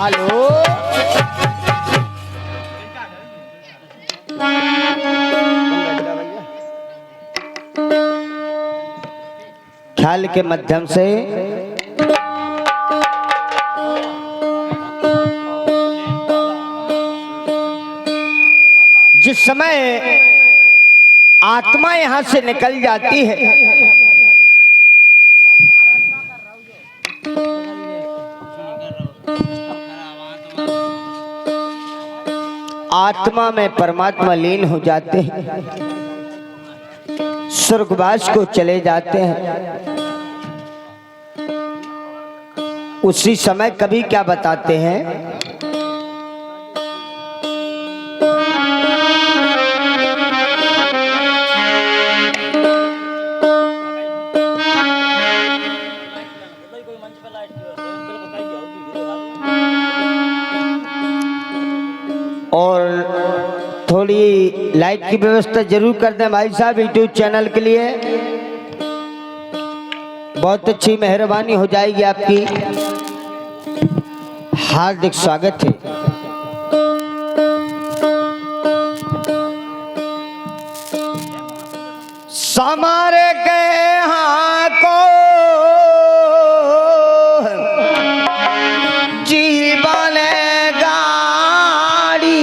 Hello ख्याल के माध्यम से जिस समय आत्मा यहां से निकल जाती है, आत्मा में परमात्मा लीन हो जाते हैं, स्वर्गवास को चले जाते हैं। उसी समय कभी क्या बताते हैं, और थोड़ी लाइट की व्यवस्था जरूर कर दें भाई साहब यूट्यूब चैनल के लिए, बहुत अच्छी मेहरबानी हो जाएगी आपकी। हार्दिक स्वागत है। समार के यहाँ को जीवन गाड़ी,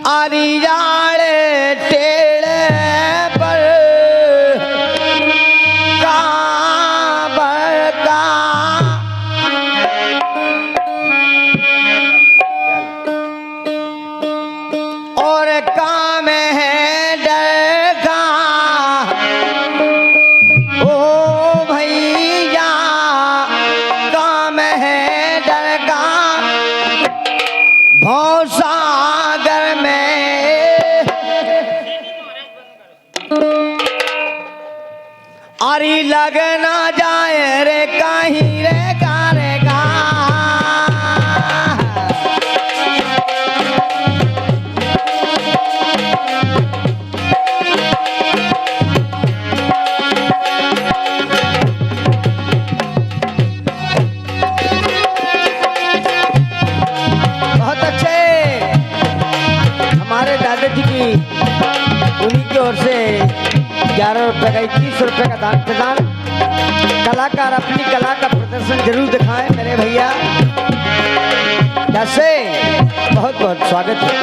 अरियाड़े टेढ़े पर काबर का और काम है डर का, ओ भैया काम है डर का, भवसागर में अरे लग ना जाए रे कहीं रे का रे का। बहुत अच्छे हमारे दादाजी की उन्हीं की ओर से 11 रुपए का 21 रुपए का दान प्रदान। कलाकार अपनी कला का प्रदर्शन जरूर दिखाएं मेरे भैया, जैसे बहुत बहुत स्वागत है।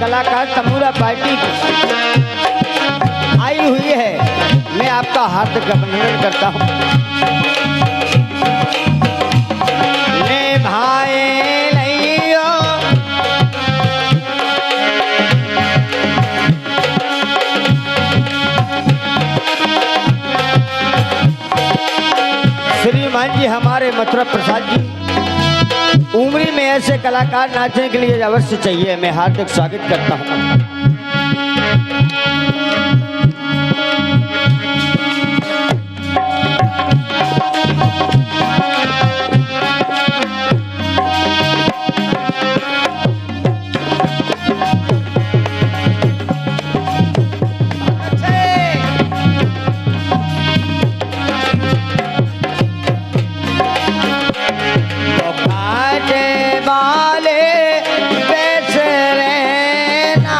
कलाकार तमूरा पार्टी आई हुई है, मैं आपका हार्दिक अभिनंदन करता हूं। ले भाई लियो श्रीमान जी हमारे मथुरा प्रसाद जी उमरी में ऐसे कलाकार नाचने के लिए अवश्य चाहिए, मैं हार्दिक स्वागत करता हूं। वाले बेच रे ना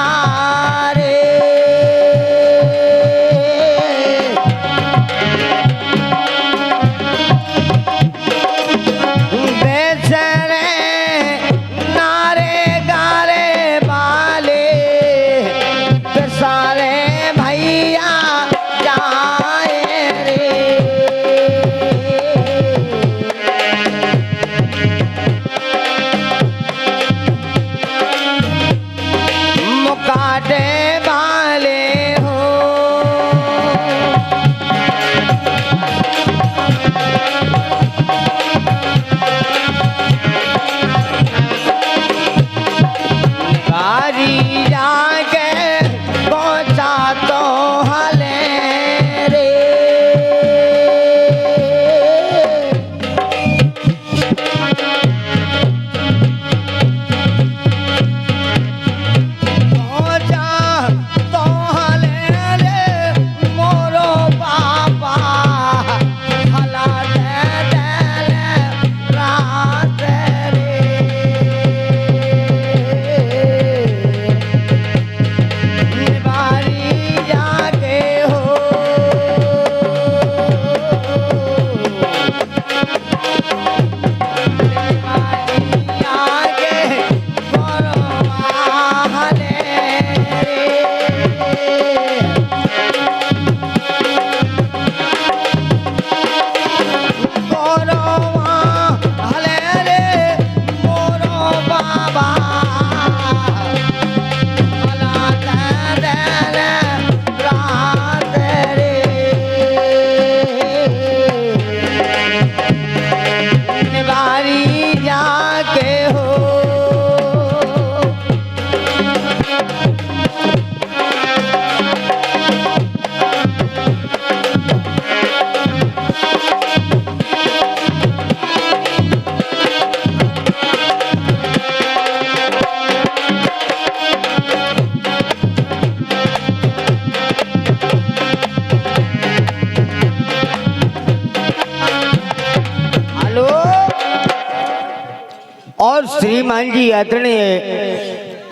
श्रीमान जी आदरणीय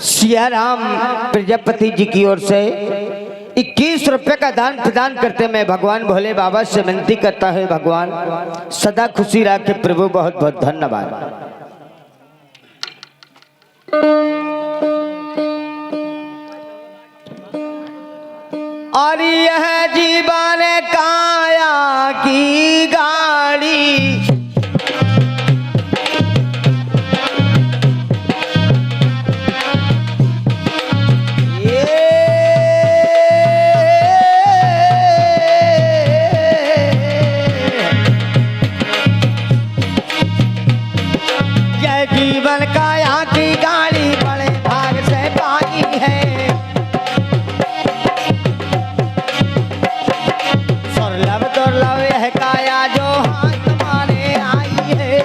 सियाराम प्रजापति जी की ओर से 21 रुपए का दान प्रदान करते मैं भगवान भोले बाबा से विनती करता है, भगवान सदा खुशी रखे प्रभु। बहुत बहुत धन्यवाद। और यह जीवन काया की गाड़ी, यह जीवन काया की गाड़ी बड़े भाग से पाई है। दुर्लभ यह काया जो हाथ तुम्हारे आई है।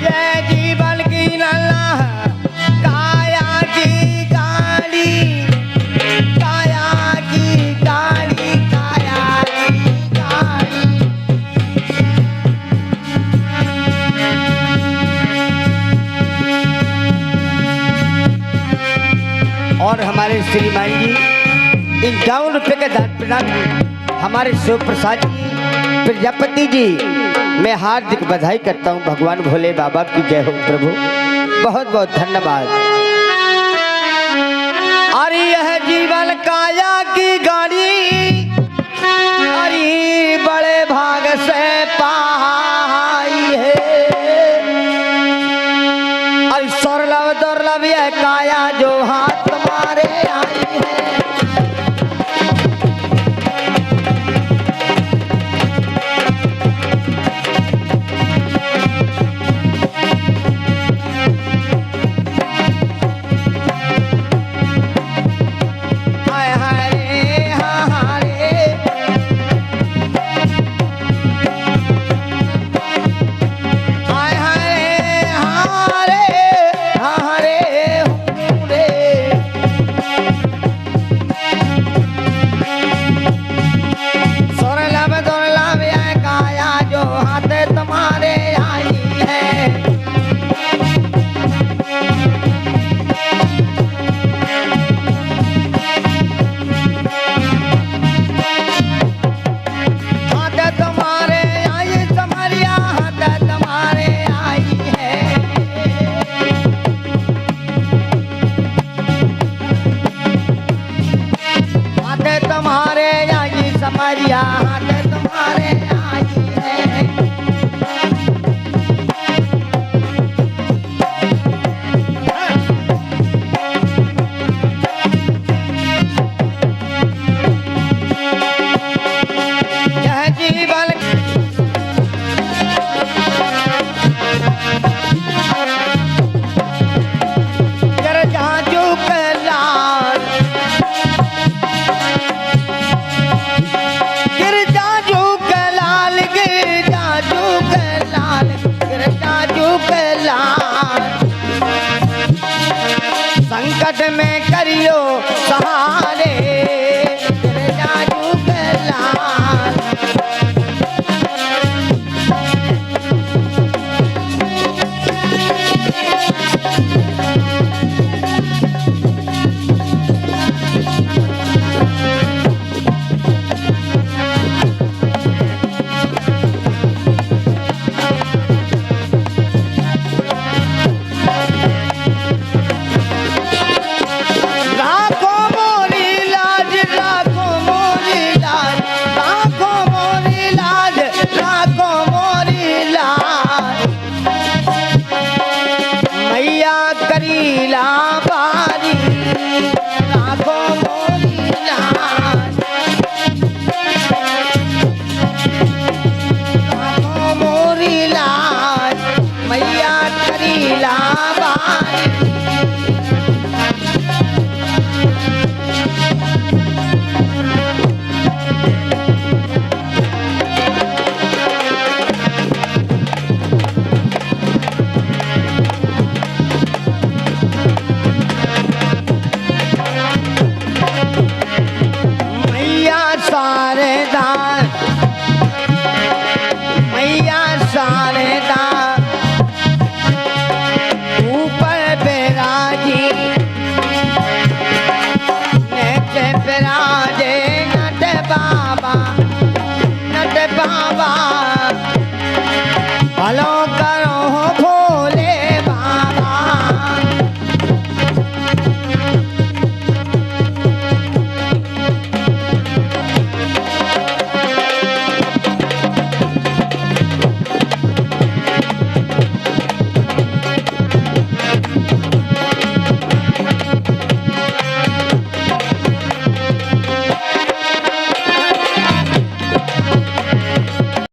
यह जीवन की लल्ला काया की गाड़ी, काया की गाड़ी, काया की गाड़ी। और हमारे श्रीमान जी 51 रुपए का दान प्रदान हमारे शिव प्रसाद जी प्रजापति जी, मैं हार्दिक बधाई करता हूँ। भगवान भोले बाबा की जय हो प्रभु। बहुत बहुत धन्यवाद। अरे यह जीवन काया की गाड़ी, अरे बड़े भाग से पाई है। अरे दुर्लभ दुर्लभ यह काया जो हाथ तुम्हारे आई है। समरिया हाथ तुम्हारे आई है। यह जीवन जाजू के लाल, संकट में करियो सहारे जाजू के लाल। राखो मोरी बाबा नट बाबा